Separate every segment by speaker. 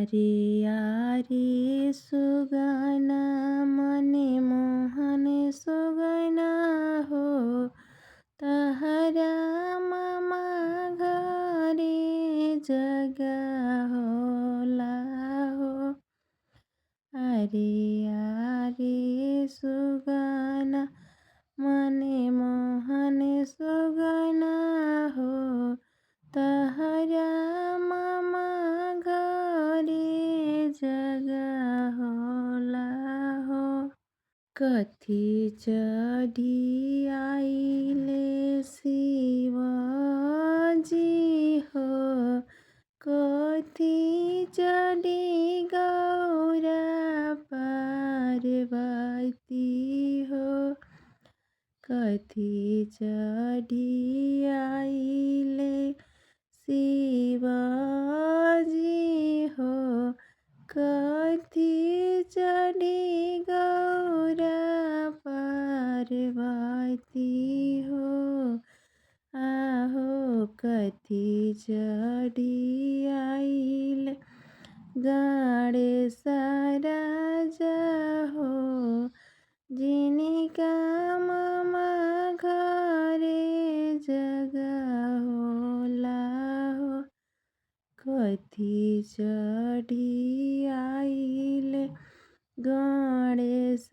Speaker 1: अरे यारे सुगना मने मोहन सुगना हो तहरा मामा घरे जगह होला हो। अरे यारे सुगना मने मोहन सुगना हो तहरा मामा घरे जगह होला हो। कथी चढ़ी आइले शिवजी हो कथी चढ़ी गौरा पार्वती हो। कथी चढ़ी आइले शिवजी हो कथी चढ़ी गौरा पार्वती हो। आहो कथी चढ़ी आइले गणेश राजा हो जिनका मामा घरे जगह होला हो। कथी चढ़ी आइले गणेश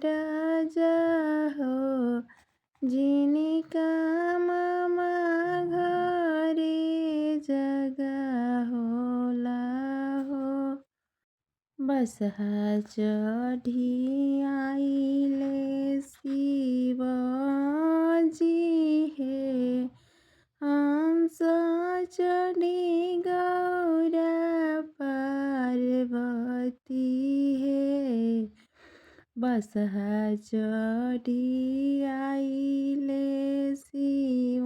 Speaker 1: राजा हो जिनका मामा घरे जगह होला हो। बसहा चढ़ी आइले शिवजी हे हंस चढ़ी गौरा पार्वती हे। बसहा चढ़ी आइले शिवजी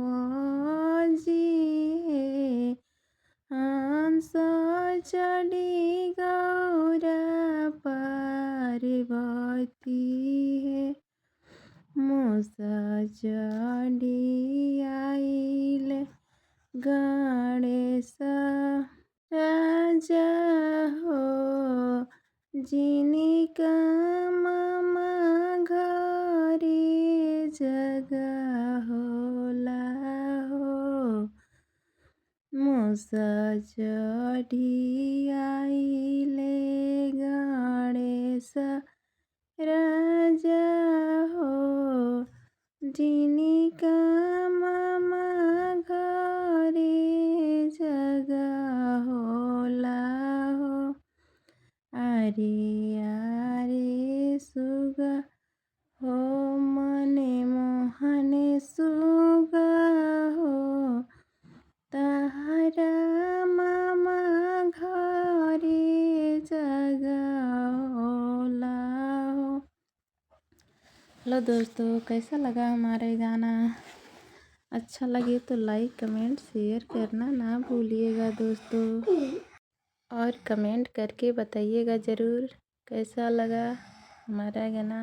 Speaker 1: हे हंस चढ़ी गौरा पार्वती हे। मूस चढ़ी आइले गणेश राजा हो जिनका मामा घरे जगह होला हो। मूस चढ़ी आइले गणेश राजा हो जिनका मामा घरे जगह होला हो। अरे यारे सुगा हो मने मोहन सुगा हो तहरा मामा घरे जगह होला हो। हेलो दोस्तों, कैसा लगा हमारा गाना? अच्छा लगे तो लाइक कमेंट शेयर करना ना भूलिएगा दोस्तों, और कमेंट करके बताइएगा ज़रूर कैसा लगा हमारा गाना।